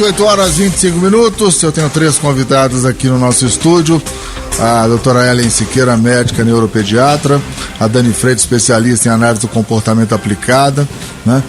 8 horas e 25 minutos, eu tenho 3 convidados aqui no nosso estúdio: a doutora Ellen Siqueira, médica neuropediatra, a Dani Freitas, especialista em análise do comportamento aplicada, né?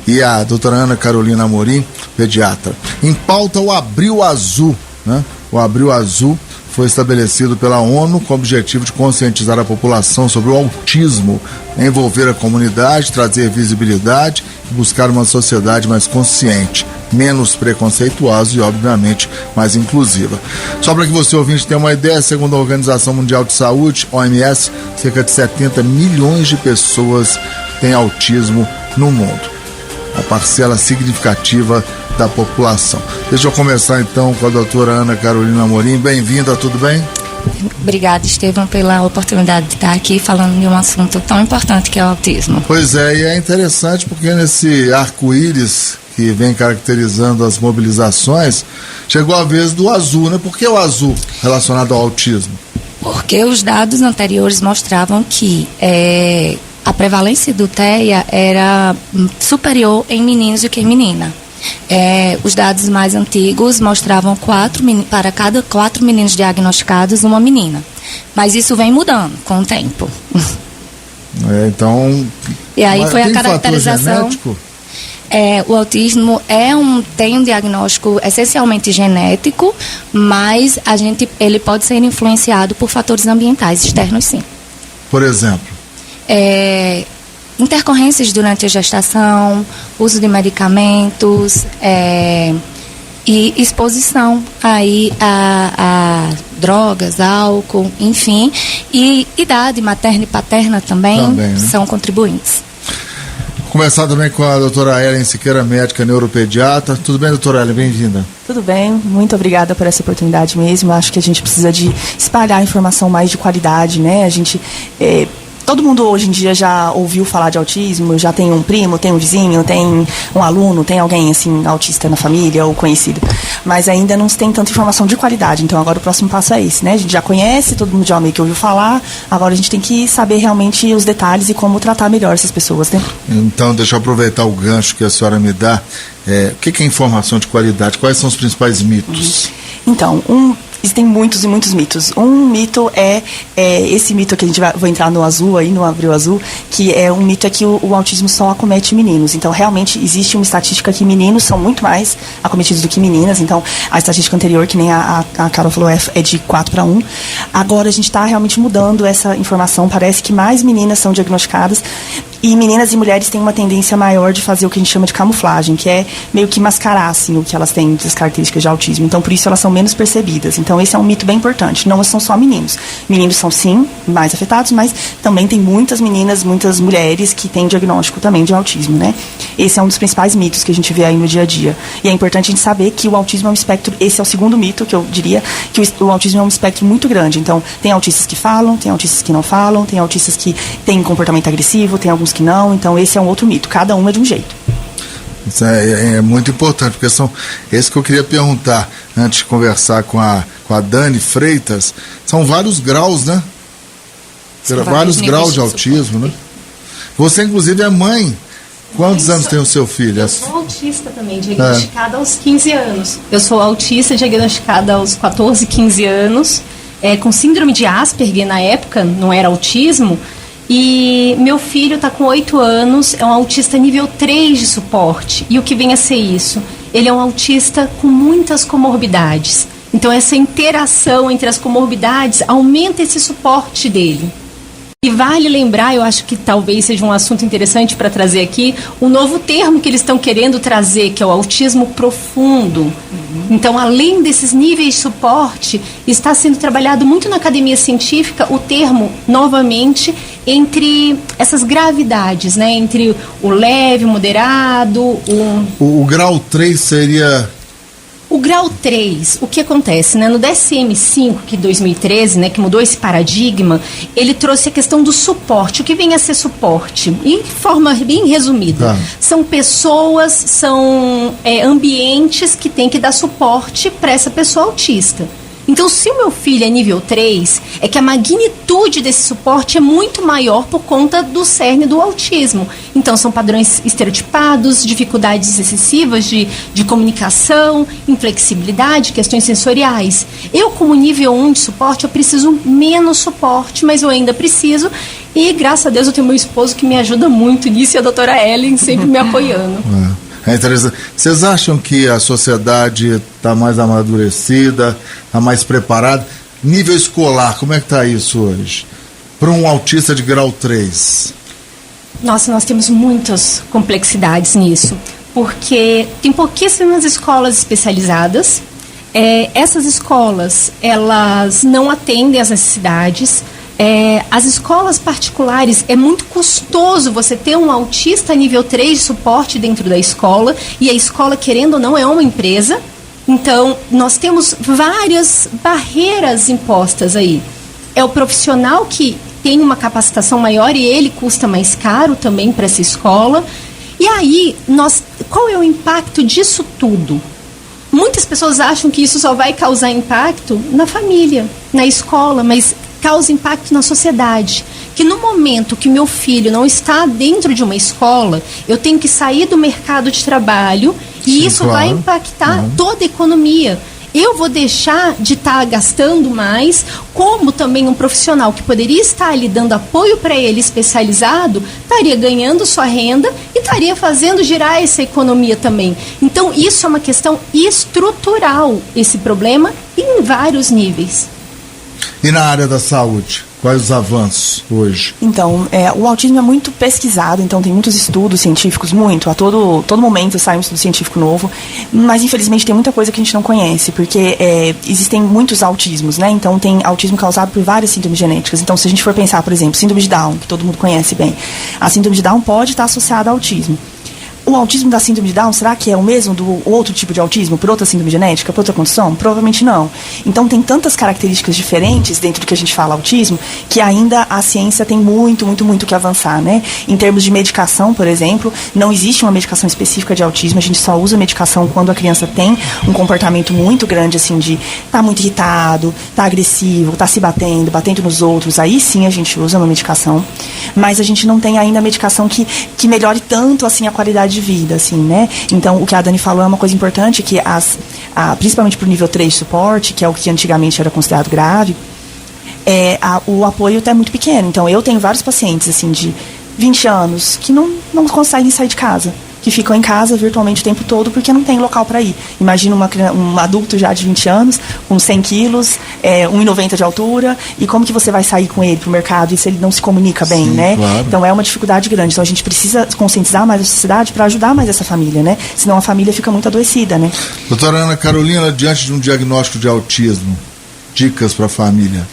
E a doutora Ana Carolina Amorim, pediatra. Em pauta, o Abril Azul, né? O Abril Azul foi estabelecido pela ONU com o objetivo de conscientizar a população sobre o autismo, envolver a comunidade, trazer visibilidade e buscar uma sociedade mais consciente, menos preconceituosa e, obviamente, mais inclusiva. Só para que você, ouvinte, tenha uma ideia, segundo a Organização Mundial de Saúde, OMS, cerca de 70 milhões de pessoas têm autismo no mundo. A parcela significativa da população. Deixa eu começar então com a doutora Ana Carolina Amorim. Bem-vinda, tudo bem? Obrigada, Estevam, pela oportunidade de estar aqui falando de um assunto tão importante que é o autismo. Pois é, e é interessante porque nesse arco-íris que vem caracterizando as mobilizações, chegou a vez do azul, né? Por que o azul relacionado ao autismo? Porque os dados anteriores mostravam que a prevalência do TEA era superior em meninos do que em menina. Os dados mais antigos mostravam para cada 4 meninos diagnosticados, uma menina. Mas isso vem mudando com o tempo. Então... E aí foi a caracterização... o autismo tem um diagnóstico essencialmente genético, mas ele pode ser influenciado por fatores ambientais externos, sim. Por exemplo? Intercorrências durante a gestação, uso de medicamentos e exposição aí a drogas, álcool, enfim, e idade materna e paterna também né? São contribuintes. Começar também com a doutora Ellen Siqueira, médica neuropediatra. Tudo bem, doutora Ellen? Bem-vinda. Tudo bem, muito obrigada por essa oportunidade mesmo. Acho que a gente precisa de espalhar a informação mais de qualidade, né? Todo mundo hoje em dia já ouviu falar de autismo, já tem um primo, tem um vizinho, tem um aluno, tem alguém assim autista na família ou conhecido, mas ainda não se tem tanta informação de qualidade. Então agora o próximo passo é esse, né? A gente já conhece, todo mundo já meio que ouviu falar, agora a gente tem que saber realmente os detalhes e como tratar melhor essas pessoas, né? Então deixa eu aproveitar o gancho que a senhora me dá. O que é informação de qualidade? Quais são os principais mitos? Então, existem muitos e muitos mitos. Um mito é esse mito que vou entrar no azul aí, no Abril Azul, que é um mito que o autismo só acomete meninos. Então, realmente, existe uma estatística que meninos são muito mais acometidos do que meninas. Então, a estatística anterior, que nem a Carol falou, é de 4:1. Agora, a gente está realmente mudando essa informação. Parece que mais meninas são diagnosticadas. E meninas e mulheres têm uma tendência maior de fazer o que a gente chama de camuflagem, que é meio que mascarar, assim, o que elas têm das características de autismo. Então, por isso, elas são menos percebidas. Então, esse é um mito bem importante. Não são só meninos. Meninos são, sim, mais afetados, mas também tem muitas meninas, muitas mulheres que têm diagnóstico também de autismo, né? Esse é um dos principais mitos que a gente vê aí no dia a dia. E é importante a gente saber que o autismo é um espectro, esse é o segundo mito que eu diria, que o autismo é um espectro muito grande. Então, tem autistas que falam, tem autistas que não falam, tem autistas que têm comportamento agressivo, tem alguns que não. Então, esse é um outro mito. Cada um é de um jeito. Isso é muito importante, porque esse que eu queria perguntar antes de conversar com a Dani Freitas. São vários graus, né? Vários graus de autismo, né? Você, inclusive, é mãe. Quantos anos tem o seu filho? Eu sou autista também, diagnosticada aos 15 anos. Eu sou autista, diagnosticada aos 14, 15 anos, com síndrome de Asperger na época, não era autismo. E meu filho está com 8 anos, é um autista nível 3 de suporte. E o que vem a ser isso? Ele é um autista com muitas comorbidades. Então, essa interação entre as comorbidades aumenta esse suporte dele. E vale lembrar, eu acho que talvez seja um assunto interessante para trazer aqui, o novo termo que eles estão querendo trazer, que é o autismo profundo. Então, além desses níveis de suporte, está sendo trabalhado muito na academia científica o termo, novamente, entre essas gravidades, né? Entre o leve, o moderado, O grau 3 seria... O grau 3, o que acontece, né? No DSM-5, que 2013, né, que mudou esse paradigma, ele trouxe a questão do suporte. O que vem a ser suporte? Em forma bem resumida, são pessoas, são ambientes que têm que dar suporte para essa pessoa autista. Então, se o meu filho é nível 3, é que a magnitude desse suporte é muito maior por conta do cerne do autismo. Então, são padrões estereotipados, dificuldades excessivas de comunicação, inflexibilidade, questões sensoriais. Eu, como nível 1 de suporte, eu preciso menos suporte, mas eu ainda preciso. E, graças a Deus, eu tenho meu esposo que me ajuda muito nisso e a doutora Ellen sempre me apoiando. É interessante. Vocês acham que a sociedade está mais amadurecida, está mais preparada? Nível escolar, como é que está isso hoje? Para um autista de grau 3? Nossa, nós temos muitas complexidades nisso, porque tem pouquíssimas escolas especializadas. Essas escolas, elas não atendem às necessidades. As escolas particulares, é muito custoso você ter um autista nível 3 de suporte dentro da escola, e a escola, querendo ou não, é uma empresa. Então, nós temos várias barreiras impostas aí. É o profissional que tem uma capacitação maior e ele custa mais caro também para essa escola. E aí, qual é o impacto disso tudo? Muitas pessoas acham que isso só vai causar impacto na família, na escola, mas causa impacto na sociedade. Que no momento que meu filho não está dentro de uma escola, eu tenho que sair do mercado de trabalho e Sim, isso claro. vai impactar toda a economia. Eu vou deixar de estar gastando mais, como também um profissional que poderia estar ali dando apoio para ele especializado, estaria ganhando sua renda e estaria fazendo girar essa economia também. Então, isso é uma questão estrutural, esse problema, em vários níveis. E na área da saúde, quais os avanços hoje? Então, o autismo é muito pesquisado, então tem muitos estudos científicos, a todo momento sai um estudo científico novo, mas infelizmente tem muita coisa que a gente não conhece, porque existem muitos autismos, né? Então tem autismo causado por várias síndromes genéticas. Então, se a gente for pensar, por exemplo, síndrome de Down, que todo mundo conhece bem, a síndrome de Down pode estar associada ao autismo. O autismo da síndrome de Down, será que é o mesmo do outro tipo de autismo, por outra síndrome genética, por outra condição? Provavelmente não. Então, tem tantas características diferentes dentro do que a gente fala autismo, que ainda a ciência tem muito que avançar, né? Em termos de medicação, por exemplo, não existe uma medicação específica de autismo, a gente só usa medicação quando a criança tem um comportamento muito grande, assim, de tá muito irritado, tá agressivo, tá se batendo nos outros, aí sim a gente usa uma medicação, mas a gente não tem ainda a medicação que melhore tanto, assim, a qualidade de vida, assim, né? Então, o que a Dani falou é uma coisa importante, que principalmente para o nível 3 de suporte, que é o que antigamente era considerado grave, o apoio até é muito pequeno. Então, eu tenho vários pacientes, assim, de 20 anos, que não conseguem sair de casa, que ficam em casa virtualmente o tempo todo porque não tem local para ir. Imagina um adulto já de 20 anos, com 100 quilos, 1,90 de altura, e como que você vai sair com ele para o mercado e se ele não se comunica bem, Sim, né? Claro. Então é uma dificuldade grande. Então a gente precisa conscientizar mais a sociedade para ajudar mais essa família, né? Senão a família fica muito adoecida, né? Doutora Ana Carolina, diante de um diagnóstico de autismo, dicas para a família?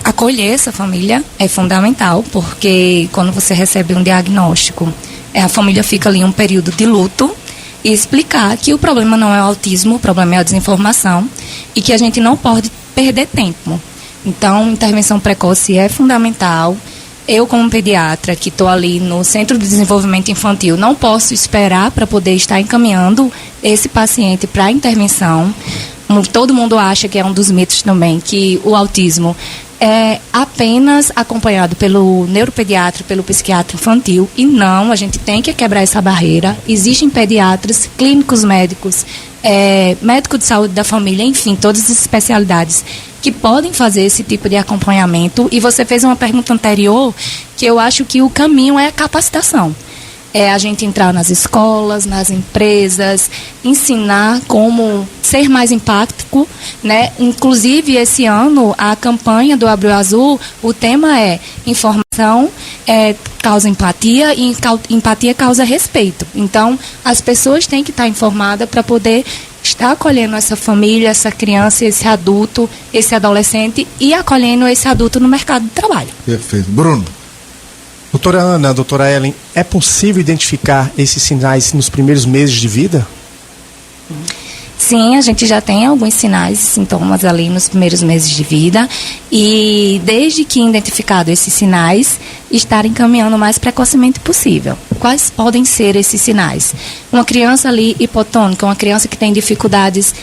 Acolher essa família é fundamental, porque quando você recebe um diagnóstico, a família fica ali um período de luto, e explicar que o problema não é o autismo, o problema é a desinformação, e que a gente não pode perder tempo. Então, intervenção precoce é fundamental. Eu, como pediatra, que estou ali no Centro de Desenvolvimento Infantil, não posso esperar para poder estar encaminhando esse paciente para a intervenção. Todo mundo acha que é um dos mitos também, que o autismo é apenas acompanhado pelo neuropediatra, pelo psiquiatra infantil, e não, a gente tem que quebrar essa barreira. Existem pediatras, clínicos médicos, médico de saúde da família, enfim, todas as especialidades que podem fazer esse tipo de acompanhamento. E você fez uma pergunta anterior, que eu acho que o caminho é a capacitação. É a gente entrar nas escolas, nas empresas, ensinar como ser mais empático, né? Inclusive, esse ano, a campanha do Abril Azul, o tema é informação causa empatia e empatia causa respeito. Então, as pessoas têm que estar informadas para poder estar acolhendo essa família, essa criança, esse adulto, esse adolescente e acolhendo esse adulto no mercado de trabalho. Perfeito. Bruno? Doutora Ana, doutora Ellen, é possível identificar esses sinais nos primeiros meses de vida? Sim, a gente já tem alguns sinais e sintomas ali nos primeiros meses de vida, e desde que identificado esses sinais, estar encaminhando o mais precocemente possível. quais podem ser esses sinais. Uma criança ali hipotônica, uma criança que tem dificuldades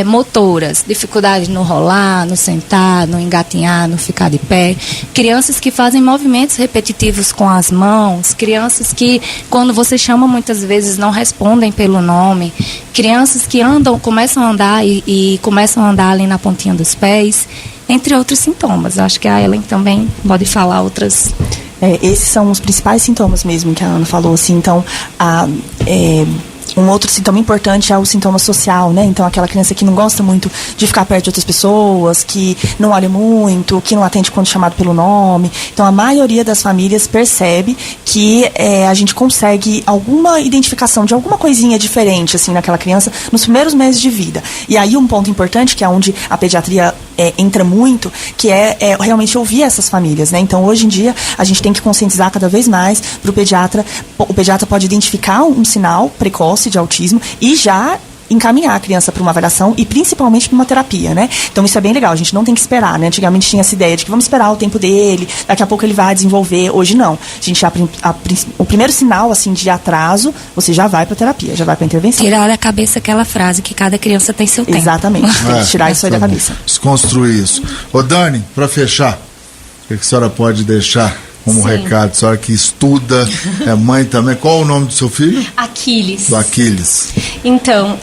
motoras, dificuldades no rolar, no sentar, no engatinhar, no ficar de pé. Crianças que fazem movimentos repetitivos com as mãos, crianças que, quando você chama muitas vezes, não respondem pelo nome. Crianças que começam a andar e começam a andar ali na pontinha dos pés, entre outros sintomas. Acho que a Ellen também pode falar outras. Esses são os principais sintomas mesmo que a Ana falou, assim. Então, um outro sintoma importante é o sintoma social, né? Então, aquela criança que não gosta muito de ficar perto de outras pessoas, que não olha muito, que não atende quando chamado pelo nome. Então, a maioria das famílias percebe que a gente consegue alguma identificação de alguma coisinha diferente, assim, naquela criança nos primeiros meses de vida. E aí, um ponto importante, que é onde a pediatria entra muito, que é realmente ouvir essas famílias, né? Então, hoje em dia, a gente tem que conscientizar cada vez mais para o pediatra. O pediatra pode identificar um sinal precoce de autismo e já encaminhar a criança para uma avaliação e principalmente para uma terapia, né? Então isso é bem legal, a gente não tem que esperar, né? Antigamente tinha essa ideia de que vamos esperar o tempo dele, daqui a pouco ele vai desenvolver. Hoje não. A gente o primeiro sinal assim de atraso, você já vai para terapia, já vai para intervenção. Tirar da cabeça aquela frase que cada criança tem seu tempo. Exatamente. Tem que tirar isso aí da cabeça. Desconstruir isso. Ô Dani, para fechar, o que a senhora pode deixar como recado? A senhora que estuda, é mãe também. Qual o nome do seu filho? Aquiles. Do Aquiles. Então,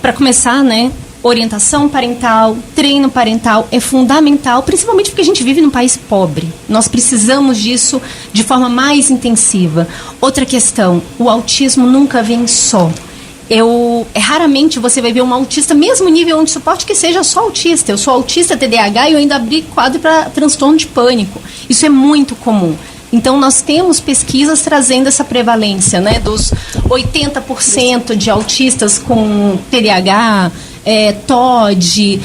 para começar, né, orientação parental, treino parental é fundamental, principalmente porque a gente vive num país pobre. Nós precisamos disso de forma mais intensiva. Outra questão, o autismo nunca vem só. Raramente você vai ver um autista, mesmo nível de suporte, que seja só autista. Eu sou autista, TDAH, e eu ainda abri quadro para transtorno de pânico. Isso é muito comum. Então, nós temos pesquisas trazendo essa prevalência, né, dos 80% de autistas com TDAH, TOD,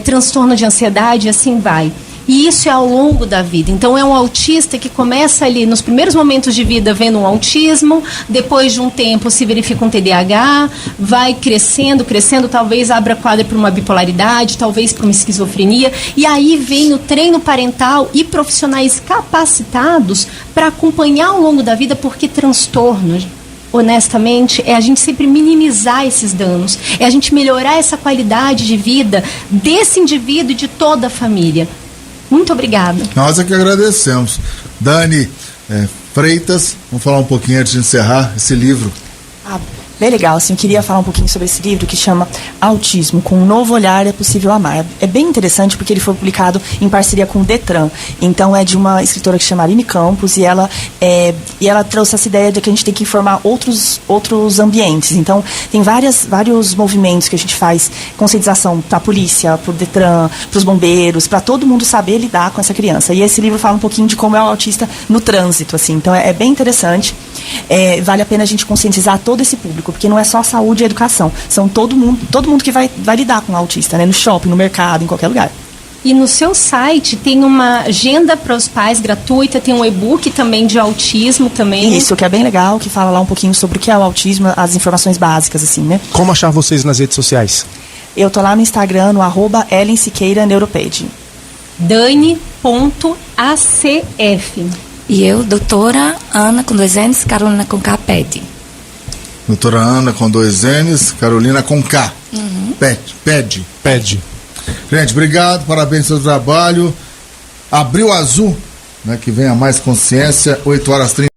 transtorno de ansiedade, e assim vai. E isso é ao longo da vida. Então, é um autista que começa ali nos primeiros momentos de vida vendo um autismo, depois de um tempo se verifica um TDAH, vai crescendo, talvez abra quadro para uma bipolaridade, talvez para uma esquizofrenia, e aí vem o treino parental e profissionais capacitados para acompanhar ao longo da vida, porque transtorno, honestamente, é a gente sempre minimizar esses danos, é a gente melhorar essa qualidade de vida desse indivíduo e de toda a família. Muito obrigada. Nós é que agradecemos. Dani Freitas, vamos falar um pouquinho antes de encerrar esse livro. Bem legal, assim, eu queria falar um pouquinho sobre esse livro que chama Autismo, com um novo olhar é possível amar. É bem interessante porque ele foi publicado em parceria com o Detran. Então é de uma escritora que chama Aline Campos e ela trouxe essa ideia de que a gente tem que informar outros ambientes. Então tem vários movimentos que a gente faz, conscientização para a polícia, para o Detran, para os bombeiros, para todo mundo saber lidar com essa criança. E esse livro fala um pouquinho de como é o autista no trânsito, assim. Então é bem interessante. Vale a pena a gente conscientizar todo esse público, porque não é só saúde e educação, são todo mundo que vai lidar com o autista, né? No shopping, no mercado, em qualquer lugar. E no seu site tem uma agenda para os pais gratuita, tem um e-book também de autismo também. Isso, que é bem legal, que fala lá um pouquinho sobre o que é o autismo, as informações básicas, assim, né? Como achar vocês nas redes sociais? Eu tô lá no Instagram, no @EllenSiqueiraNeuroped. Dani.acf. E eu, doutora Ana, com 2 N's, Carolina com K, PED. Doutora Ana com 2 N's, Carolina com K. PED. Gente, obrigado, parabéns pelo trabalho. Abril Azul, né, que venha mais consciência, 8h30.